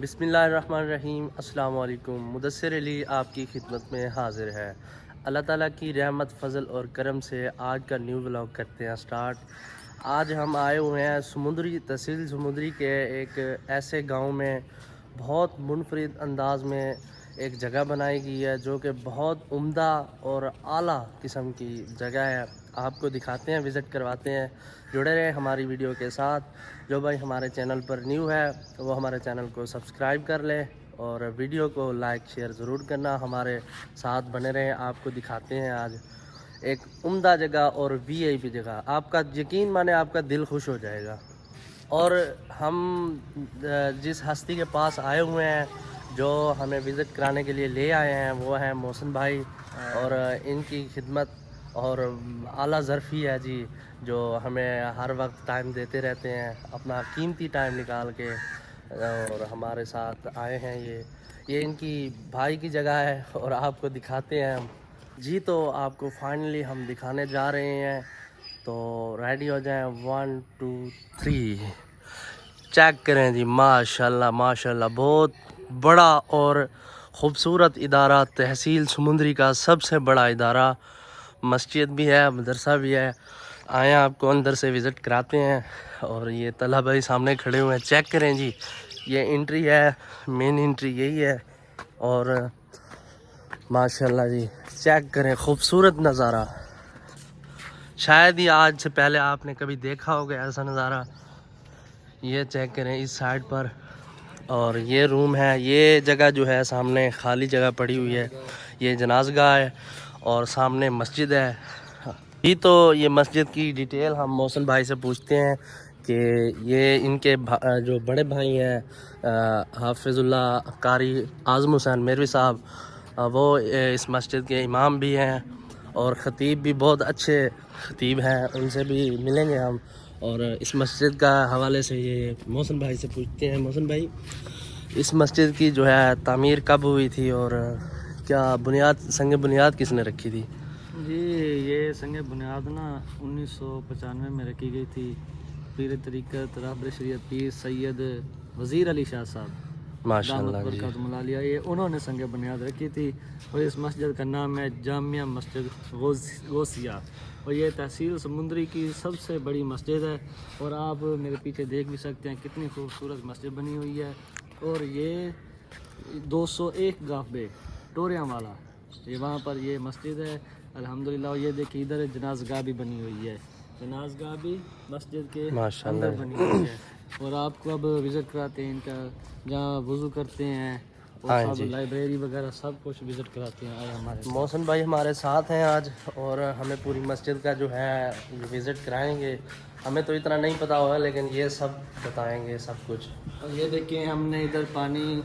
بسم اللہ الرحمن الرحیم۔ السلام علیکم۔ مدثر علی آپ کی خدمت میں حاضر ہے۔ اللہ تعالیٰ کی رحمت فضل اور کرم سے آج کا نیو ولاگ کرتے ہیں سٹارٹ۔ آج ہم آئے ہوئے ہیں تحصیل سمندری کے ایک ایسے گاؤں میں، بہت منفرد انداز میں ایک جگہ بنائی گئی ہے جو کہ بہت عمدہ اور اعلیٰ قسم کی جگہ ہے۔ آپ کو دکھاتے ہیں، وزٹ کرواتے ہیں۔ جڑے رہے ہماری ویڈیو کے ساتھ۔ جو بھائی ہمارے چینل پر نیو ہے وہ ہمارے چینل کو سبسکرائب کر لے اور ویڈیو کو لائک شیئر ضرور کرنا، ہمارے ساتھ بنے رہیں۔ آپ کو دکھاتے ہیں آج ایک عمدہ جگہ اور وی آئی پی جگہ، آپ کا یقین مانے آپ کا دل خوش ہو جائے گا۔ اور ہم جس ہستی کے پاس آئے ہوئے ہیں، جو ہمیں وزٹ کرانے کے لیے لے آئے ہیں، وہ ہیں محسن بھائی، اور ان کی خدمت اور اعلیٰ ظرفی ہے جی، جو ہمیں ہر وقت ٹائم دیتے رہتے ہیں، اپنا قیمتی ٹائم نکال کے اور ہمارے ساتھ آئے ہیں۔ یہ ان کی بھائی کی جگہ ہے اور آپ کو دکھاتے ہیں ہم جی۔ تو آپ کو فائنلی ہم دکھانے جا رہے ہیں، تو ریڈی ہو جائیں۔ 1 2 3 چیک کریں جی۔ ماشاءاللہ ماشاءاللہ، بہت بڑا اور خوبصورت ادارہ، تحصیل سمندری کا سب سے بڑا ادارہ، مسجد بھی ہے، مدرسہ بھی ہے۔ آئیں آپ کو اندر سے وزٹ کراتے ہیں۔ اور یہ طلحہ بھائی سامنے کھڑے ہوئے ہیں، چیک کریں جی۔ یہ انٹری ہے، مین انٹری یہی ہے۔ اور ماشاءاللہ جی، چیک کریں، خوبصورت نظارہ، شاید ہی آج سے پہلے آپ نے کبھی دیکھا ہوگا ایسا نظارہ۔ یہ چیک کریں اس سائڈ پر، اور یہ روم ہے۔ یہ جگہ جو ہے سامنے خالی جگہ پڑی ہوئی ہے، یہ جناز گاہ ہے، اور سامنے مسجد ہے جی۔ تو یہ مسجد کی ڈیٹیل ہم محسن بھائی سے پوچھتے ہیں کہ یہ ان کے جو بڑے بھائی ہیں حافظ اللہ قاری اعظم حسین میروی صاحب، وہ اس مسجد کے امام بھی ہیں اور خطیب بھی، بہت اچھے خطیب ہیں، ان سے بھی ملیں گے ہم۔ اور اس مسجد کا حوالے سے یہ محسن بھائی سے پوچھتے ہیں۔ محسن بھائی، اس مسجد کی جو ہے تعمیر کب ہوئی تھی، اور کیا سنگ بنیاد کس نے رکھی تھی؟ جی، یہ سنگ بنیاد نا 1995 میں رکھی گئی تھی۔ پیر طریقت رہبر شریعت پیر سید وزیر علی شاہ صاحب ماشاءاللہ دامت جی، برکاتہم العالیہ، یہ انہوں نے سنگ بنیاد رکھی تھی۔ اور اس مسجد کا نام ہے جامعہ مسجد غوثیہ، اور یہ تحصیل سمندری کی سب سے بڑی مسجد ہے۔ اور آپ میرے پیچھے دیکھ بھی سکتے ہیں کتنی خوبصورت مسجد بنی ہوئی ہے۔ اور یہ 201 گافبے ٹوریاں والا، یہ وہاں پر یہ مسجد ہے الحمدللہ۔ اور یہ دیکھیے ادھر جناز گاہ بھی بنی ہوئی ہے، جناز گاہ بھی مسجد کے ماشاءاللہ اندر بنی ہوئی ہے۔ اور آپ کو اب وزٹ کراتے ہیں ان کا، جہاں وضو کرتے ہیں، اور ہاں سب جی۔ لائبریری وغیرہ سب کچھ وزٹ کراتے ہیں آئے ہمارے ساتھ۔ محسن بھائی ہمارے ساتھ ہیں آج، اور ہمیں پوری مسجد کا جو ہے وزٹ کرائیں گے۔ ہمیں تو اتنا نہیں پتا ہوگا، لیکن یہ سب بتائیں گے سب کچھ۔ اور یہ دیکھیں ہم نے ادھر پانی،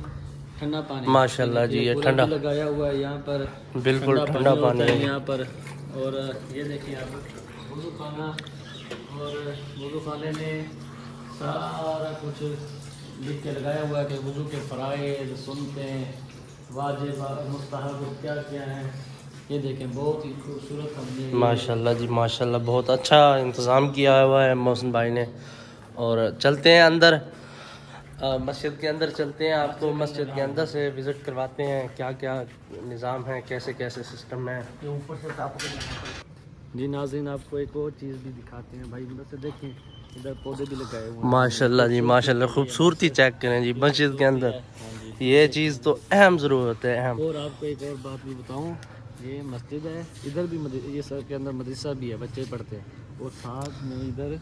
ٹھنڈا پانی ماشاءاللہ جی، یہ کولر ٹھنڈا، بھی لگایا ہوا ہے یہاں پر، بالکل ٹھنڈا پانی ہوتا ہے ہے۔ یہاں پر۔ اور یہ دیکھیں آپ وضو خانہ، اور وضو خانے میں سارا کچھ لکھ کے لگایا ہوا ہے کہ وضو کے فرائض، سنتیں، واجب مستحب کیا کیا ہیں۔ یہ دیکھیں بہت ہی خوبصورت ہم نے ماشاءاللہ جی، ماشاءاللہ، بہت اچھا انتظام کیا ہوا ہے محسن بھائی نے۔ اور چلتے ہیں اندر، مسجد کے اندر چلتے ہیں، آپ کو مسجد کے اندر سے وزٹ کرواتے ہیں، کیا کیا نظام ہے، کیسے کیسے سسٹم ہے۔ جی ناظرین، آپ کو ایک اور چیز بھی دکھاتے ہیں بھائی، ادھر سے دیکھیں، ادھر پودے بھی لگائے ہوئے ہیں۔ ماشاءاللہ جی، ماشاءاللہ، خوبصورتی چیک کریں جی مسجد کے اندر، ہاں جی، یہ چیز تو اہم ضرورت ہے، اہم۔ اور آپ کو ایک اور بات بھی بتاؤں، یہ مسجد ہے، ادھر بھی یہ سر کے اندر مدرسہ بھی ہے، بچے پڑھتے ہیں، اور ساتھ میں ادھر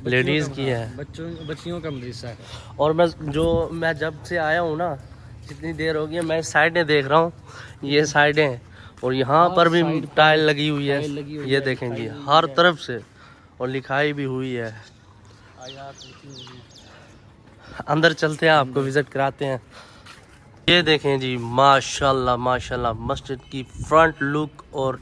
لیڈیز کی ہے، بچیوں کا مدرسہ ہے۔ اور میں جب سے آیا ہوں نا، جتنی دیر ہو گئی میں سائڈیں دیکھ رہا ہوں، یہ سائڈیں، اور یہاں پر بھی ٹائل لگی ہوئی ہے، یہ دیکھیں جی ہر طرف سے، اور لکھائی بھی ہوئی ہے۔ اندر چلتے ہیں، آپ کو وزٹ کراتے ہیں۔ یہ دیکھیں جی، ماشاءاللہ ماشاءاللہ، مسجد کی فرنٹ لک، اور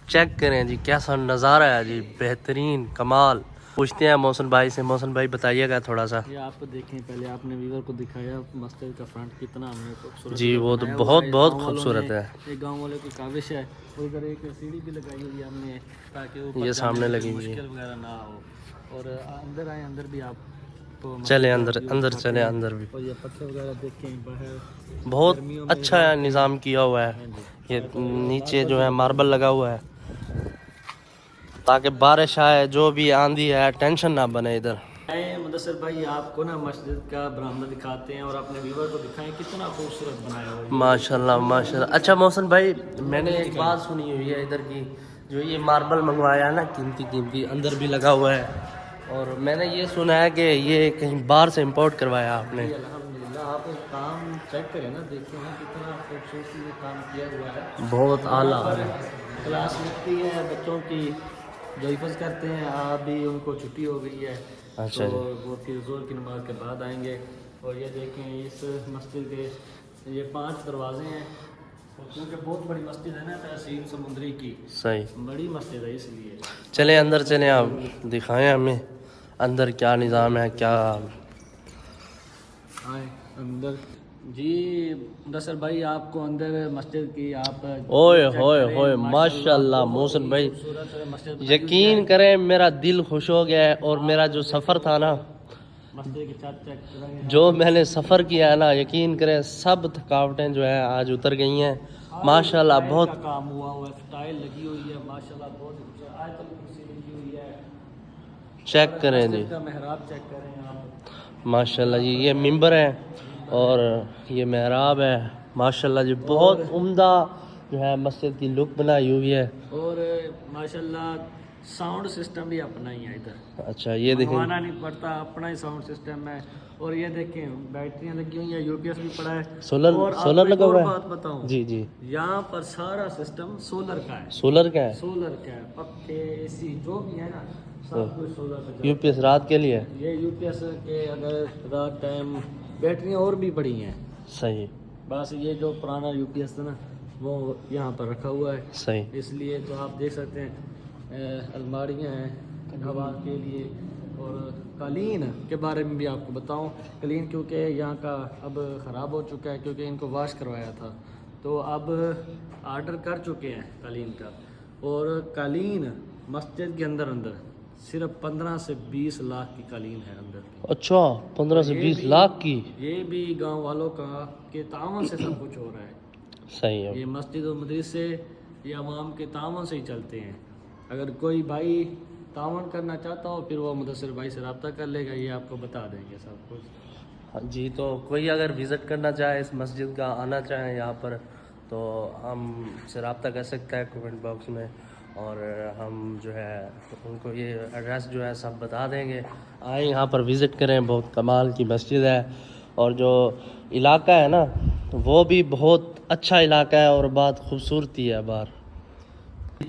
چیک کریں جی کیسا نظارہ ہے جی، بہترین کمال۔ پوچھتے ہیں محسن بھائی سے۔ محسن بھائی بتائیے گا تھوڑا سا۔ یہ آپ دیکھیں، پہلے آپ نے ویور کو دکھایا مسجد کا فرنٹ کتنا ہم نے خوبصورت جی، وہ تو بنایا ہوا بہت ہے۔ بہت گاؤں والوں خوبصورت نے، ہے، ایک گاؤں والے کی کاوش ہے، اور ادھر ایک سیڑھی بھی لگائی ہوئی ہے ہم نے، تاکہ اوپر یہ جانے سامنے میں لگی کوئی ہوئی ہے۔ مشکل وغیرہ نہ ہو۔ اور اندر آئیں، اندر بھی آپ کو چلے اندر چلے اندر بھی اور یہ پتھر وغیرہ دیکھیں باہر بہت گرمیوں میں اچھا نظام کیا ہوا ہے. ہاں جی. یہ نیچے جو ہے ماربل لگا ہوا ہے تاکہ بارش آئے جو بھی آندھی ہے ٹینشن نہ بنے ادھر. مدثر بھائی آپ کو نا مسجد کا برآمدہ دکھاتے ہیں اور اپنے ویور کو دکھائیں کتنا خوبصورت بنایا ہوا ہے. ماشاءاللہ ماشاءاللہ. اچھا محسن بھائی میں نے ایک بات سنی ہوئی ہے ادھر کی جو یہ ماربل منگوایا ہے نا قیمتی اندر بھی لگا ہوا ہے اور میں نے یہ سنا ہے کہ یہ کہیں باہر سے امپورٹ کروایا آپ نے. جی الحمدللہ. آپ کام چیک کریں نا دیکھیں نا کتنا خوبصورتی سے کام کیا ہوا ہے. بہت اعلیٰ ہے. کلاس لگتی ہے بچوں کی جو حفظ کرتے ہیں. آپ بھی ان کو چھٹی ہو گئی ہے اچھا جی. تو وہ پھر زور کی نماز کے بعد آئیں گے. اور یہ دیکھیں اس مسجد کے یہ 5 دروازے ہیں اور کیونکہ بہت بڑی مسجد ہے نا تحصیل سمندری کی صحیح. بڑی مسجد ہے اس لیے. چلیں اندر چلیں آپ دکھائیں ہمیں اندر کیا نظام ہے کیا. آئیں اندر. جی مدثر بھائی آپ کو اندر مسجد کی آپ اوئے ہوئے ہوئے ماشاءاللہ محسن بھائی یقین کریں میرا دل خوش ہو گیا ہے. اور میرا جو سفر تھا نا مسجد کی چھت چیک کریں. جو میں نے سفر کیا ہے نا یقین کریں سب تھکاوٹیں جو ہیں آج اتر گئی ہیں ماشاءاللہ. بہت کام ہوا ہوا ہے سٹائل لگی ہوئی ہے ماشاءاللہ. بہت اچھا آیت الکرسی لگی ہوئی ہے. چیک کریں جی کا محراب چیک کریں آپ ماشاءاللہ جی. یہ ممبر ہے اور یہ محراب ہے ماشاءاللہ جی. بہت عمدہ جو ہے مسجد کی لک بنائی ہوئی ہے. اور ماشاءاللہ ساؤنڈ سسٹم بھی اپنا ہی ہے ادھر. اچھا یہ دیکھیں منگوانا نہیں پڑتا اپنا ہی ساؤنڈ سسٹم ہے. اور یہ دیکھیں بیٹریاں لگی ہوئی ہیں. یو پی ایس بھی پڑا ہے. سولر لگا ہوا ہے. بات بتاؤں جی جی یہاں پر سارا سسٹم سولر کا ہے. سولر کا ہے. سولر کا ہے. پنکھے اے سی جو بھی ہے نا سب کچھ سولر پہ. یو پی ایس رات کے لیے یہ یو پی ایس کے اگر رات ٹائم بیٹریاں اور بھی بڑی ہیں. صحیح. بس یہ جو پرانا یو پی ایس تھا نا وہ یہاں پر رکھا ہوا ہے. صحیح. اس لیے تو آپ دیکھ سکتے ہیں الماریاں ہیں ہوا کے لیے. اور قالین کے بارے میں بھی آپ کو بتاؤں. قالین کیونکہ یہاں کا اب خراب ہو چکا ہے کیونکہ ان کو واش کروایا تھا تو اب آرڈر کر چکے ہیں قالین کا. اور قالین مسجد کے اندر صرف 15 سے 20 لاکھ کی قالین ہے اندر کی. اچھا 15 سے 20 لاکھ کی. یہ بھی گاؤں والوں کا کے تعاون سے سب کچھ ہو رہا ہے. صحیح ہے. یہ مسجد و مدرسے یہ عوام کے تعاون سے ہی چلتے ہیں. اگر کوئی بھائی تعاون کرنا چاہتا ہو پھر وہ مدثر بھائی سے رابطہ کر لے گا. یہ آپ کو بتا دیں گے سب کچھ. جی تو کوئی اگر وزٹ کرنا چاہے اس مسجد کا آنا چاہیں یہاں پر تو ہم سے رابطہ کر سکتا ہے کمنٹ باکس میں اور ہم جو ہے ان کو یہ ایڈریس جو ہے سب بتا دیں گے. آئیں یہاں پر وزٹ کریں. بہت کمال کی مسجد ہے اور جو علاقہ ہے نا وہ بھی بہت اچھا علاقہ ہے اور بہت خوبصورتی ہے باہر.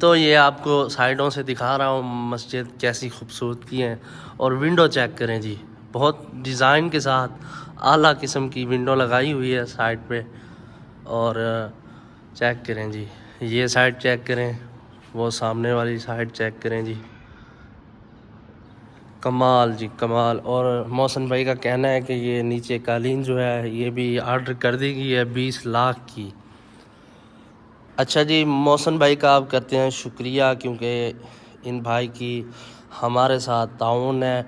تو یہ آپ کو سائڈوں سے دکھا رہا ہوں مسجد کیسی خوبصورتی ہے. اور ونڈو چیک کریں جی بہت ڈیزائن کے ساتھ اعلیٰ قسم کی ونڈو لگائی ہوئی ہے سائڈ پہ. اور چیک کریں جی یہ سائڈ چیک کریں وہ سامنے والی سائڈ چیک کریں جی. کمال جی کمال. اور محسن بھائی کا کہنا ہے کہ یہ نیچے قالین جو ہے یہ بھی آرڈر کر دی گئی ہے 20 لاکھ کی. اچھا جی محسن بھائی کا آپ کرتے ہیں شکریہ کیونکہ ان بھائی کی ہمارے ساتھ تعاون ہے.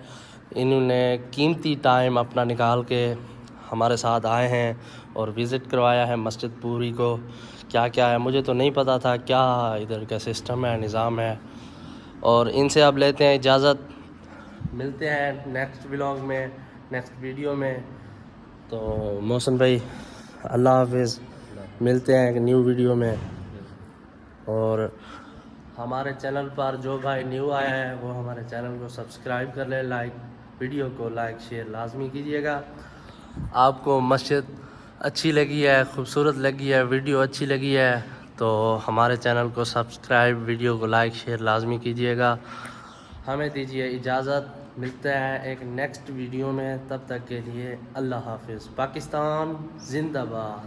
انہوں نے قیمتی ٹائم اپنا نکال کے ہمارے ساتھ آئے ہیں اور وزٹ کروایا ہے مسجد پوری کو. کیا کیا ہے مجھے تو نہیں پتہ تھا کیا ادھر کا سسٹم ہے نظام ہے. اور ان سے اب لیتے ہیں اجازت. ملتے ہیں نیکسٹ ولاگ میں نیکسٹ ویڈیو میں. تو محسن بھائی اللہ حافظ. ملتے ہیں ایک نیو ویڈیو میں. اور ہمارے چینل پر جو بھائی نیو آیا ہے وہ ہمارے چینل کو سبسکرائب کر لے. ویڈیو کو لائک شیئر لازمی کیجیے گا. آپ کو مسجد اچھی لگی ہے خوبصورت لگی ہے ویڈیو اچھی لگی ہے تو ہمارے چینل کو سبسکرائب ویڈیو کو لائک شیئر لازمی کیجیے گا. ہمیں دیجیے اجازت. ملتے ہیں ایک نیکسٹ ویڈیو میں. تب تک کے لیے اللہ حافظ. پاکستان زندہ باد.